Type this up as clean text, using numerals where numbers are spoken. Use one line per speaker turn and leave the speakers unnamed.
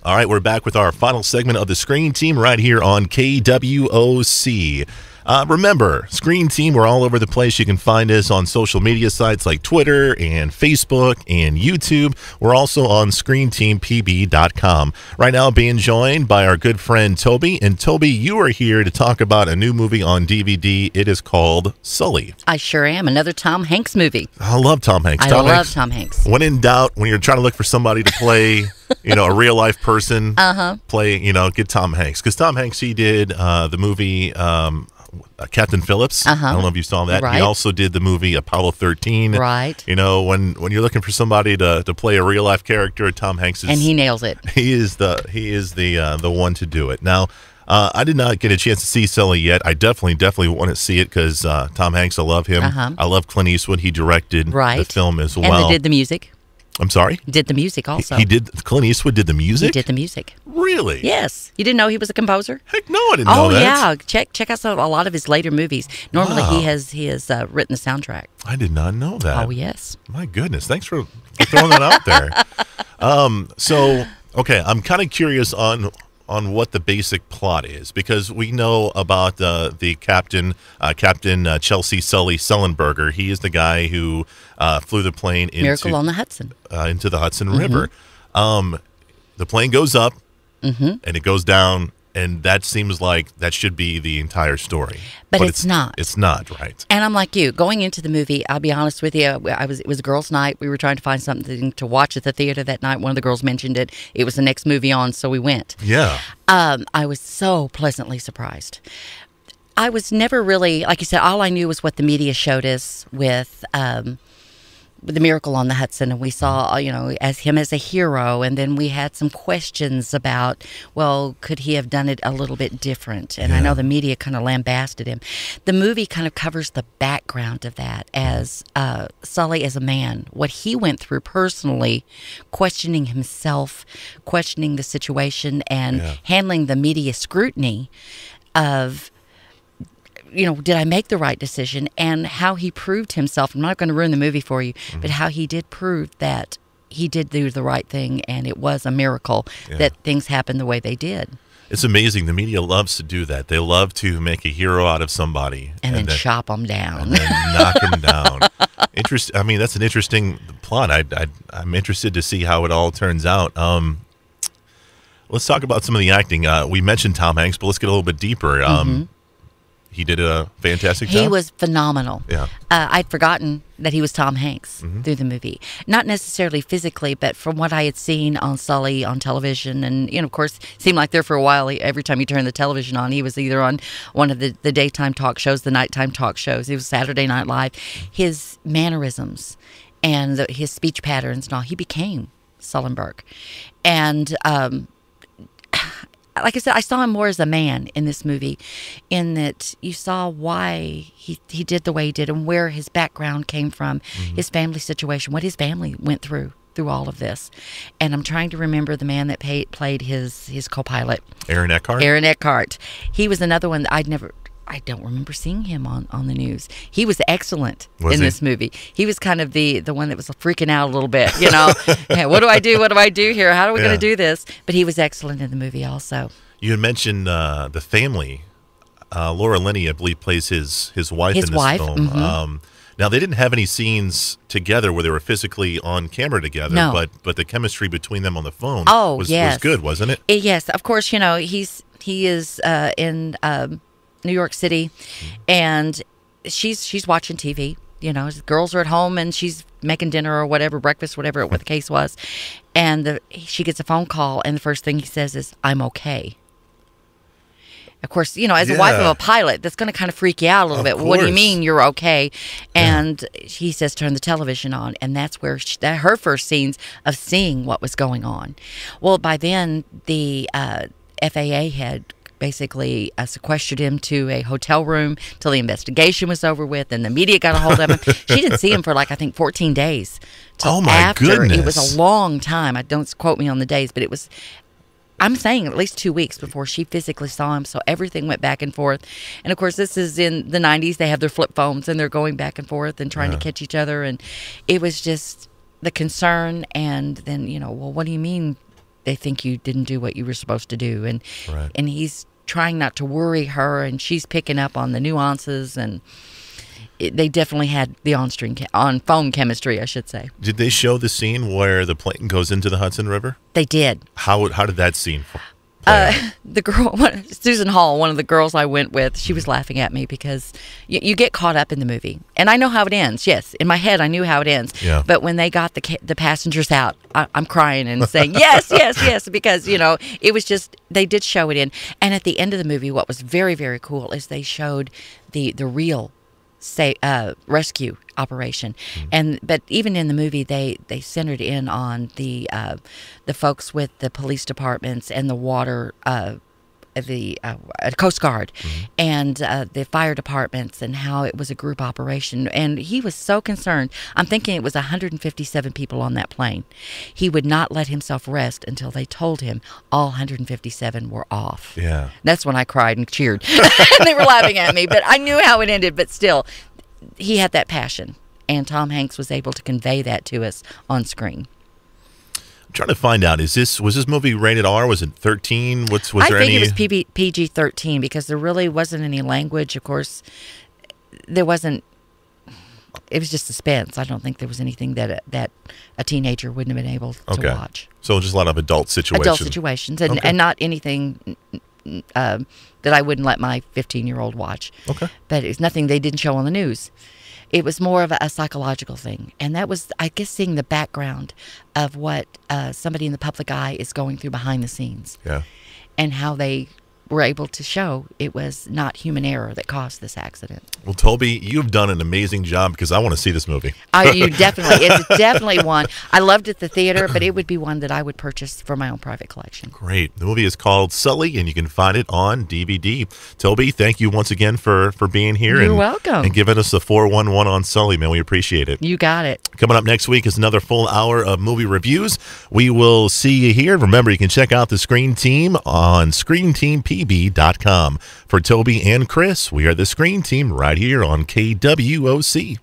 All right, we're back with our final segment of the Screen Team right here on KWOC. Remember, Screen Team, we're all over the place. You can find us on social media sites like Twitter and Facebook and YouTube. We're also on ScreenTeamPB.com. Right now, being joined by our good friend Toby. And Toby, you are here to talk about a new movie on DVD. It is called Sully.
I sure am. Another Tom Hanks movie.
I love Tom Hanks.
I love Tom Hanks.
When in doubt, when you're trying to look for somebody to play, a real life person, get Tom Hanks. Because Tom Hanks, he did the movie Captain Phillips. I don't know if you saw that.
Right.
He also did the movie Apollo 13.
Right.
When you're looking for somebody to play a real life character, Tom Hanks is,
and he nails it.
He is the one to do it. Now, I did not get a chance to see Sully yet. I definitely want to see it because Tom Hanks, I love him. I love Clint Eastwood. He directed the film as well.
And they did the music.
I'm sorry?
He did the music also.
He did. Clint Eastwood did the music?
He did the music.
Really?
Yes. You didn't know he was a composer?
Heck no, I didn't know that.
Oh, yeah. Check out a lot of his later movies. Normally he has written the soundtrack.
I did not know that.
Oh, yes.
My goodness. Thanks for throwing that out there. Okay, I'm kind of curious on what the basic plot is, because we know about the Captain Chelsea Sully Sullenberger. He is the guy who flew the plane
Miracle on the Hudson.
Into the Hudson River. The plane goes up and it goes down, and that seems like that should be the entire story.
But it's not.
It's not, right?
And I'm like you. Going into the movie, I'll be honest with you, it was a girls' night. We were trying to find something to watch at the theater that night. One of the girls mentioned it. It was the next movie on, so we went.
Yeah.
I was so pleasantly surprised. I was never really, like you said, all I knew was what the media showed us with the Miracle on the Hudson, and we saw, as him as a hero, and then we had some questions about, well, could he have done it a little bit different? And I know the media kind of lambasted him. The movie kind of covers the background of that as Sully as a man, what he went through personally, questioning himself, questioning the situation, and handling the media scrutiny of, did I make the right decision, and how he proved himself. I'm not going to ruin the movie for you, but how he did prove that he did do the right thing, and it was a miracle that things happened the way they did.
It's amazing. The media loves to do that. They love to make a hero out of somebody.
And then chop them down.
And then knock them down. That's an interesting plot. I'm interested to see how it all turns out. Let's talk about some of the acting. We mentioned Tom Hanks, but let's get a little bit deeper. He did a fantastic job.
He was phenomenal.
Yeah.
I'd forgotten that he was Tom Hanks through the movie. Not necessarily physically, but from what I had seen on Sully on television. And, of course, it seemed like there for a while, every time you turned the television on, he was either on one of the daytime talk shows, the nighttime talk shows. It was Saturday Night Live. His mannerisms and his speech patterns and all, he became Sullenberg. And like I said, I saw him more as a man in this movie, in that you saw why he did the way he did and where his background came from, his family situation, what his family went through all of this. And I'm trying to remember the man that played his co-pilot.
Aaron Eckhart?
Aaron Eckhart. He was another one that I don't remember seeing him on the news. He was excellent in this movie. He was kind of the one that was freaking out a little bit, Hey, what do I do? What do I do here? How are we going to do this? But he was excellent in the movie also.
You had mentioned the family. Laura Linney, I believe, plays his wife in this film. Now, they didn't have any scenes together where they were physically on camera together, but the chemistry between them on the phone was good, wasn't it?
Yes, of course. He is in New York City, and she's watching TV. The girls are at home, and she's making dinner or whatever, breakfast, whatever the case was. And she gets a phone call, and the first thing he says is, "I'm okay." Of course, as a wife of a pilot, that's going to kind of freak you out a little bit. What do you mean you're okay? And he says, turn the television on. And that's where her first scenes of seeing what was going on. Well, by then, the FAA had basically sequestered him to a hotel room till the investigation was over with, and the media got a hold of him. She didn't see him for I think 14 days.
Oh, my goodness.
It was a long time. Don't quote me on the days, but it was... I'm saying at least 2 weeks before she physically saw him, so everything went back and forth. And, of course, this is in the 90s. They have their flip phones, and they're going back and forth and trying to catch each other. And it was just the concern, and then, well, what do you mean they think you didn't do what you were supposed to do, and
Right.
and he's trying not to worry her, and she's picking up on the nuances, and they definitely had the on phone chemistry, I should say.
Did they show the scene where the plane goes into the Hudson River?
They did.
How did that scene play out?
The girl, Susan Hall, one of the girls I went with, she was laughing at me because you get caught up in the movie. And I know how it ends. Yes, in my head, I knew how it ends.
Yeah.
But when they got the passengers out, I'm crying and saying, yes, yes, yes, because, it was just, they did show it in. And at the end of the movie, what was very, very cool is they showed the real rescue operation, but even in the movie they centered in on the folks with the police departments and the water the Coast Guard and the fire departments, and how it was a group operation. And he was so concerned. I'm thinking it was 157 people on that plane. He would not let himself rest until they told him all 157 were off.
Yeah.
That's when I cried and cheered. They were laughing at me, but I knew how it ended. But still, he had that passion, and Tom Hanks was able to convey that to us on screen.
I'm trying to find out, was this movie rated R? Was it 13? Was there any?
I think it was PG-13 because there really wasn't any language. Of course, there wasn't. It was just suspense. I don't think there was anything that a teenager wouldn't have been able to watch.
So just a lot of adult situations.
Adult situations, and not anything that I wouldn't let my 15-year-old watch.
Okay.
But it's nothing they didn't show on the news. It was more of a psychological thing. And that was, I guess, seeing the background of what somebody in the public eye is going through behind the scenes.
Yeah.
And how they were able to show it was not human error that caused this accident.
Well, Toby, you've done an amazing job because I want to see this movie.
It's definitely one. I loved it at the theater, but it would be one that I would purchase for my own private collection.
Great. The movie is called Sully, and you can find it on DVD. Toby, thank you once again for being here.
You're welcome.
And giving us the 411 on Sully, man. We appreciate it.
You got it.
Coming up next week is another full hour of movie reviews. We will see you here. Remember, you can check out the Screen Team on ScreenTeamPB.com. For Toby and Chris, we are the Screen Team right here on KWOC.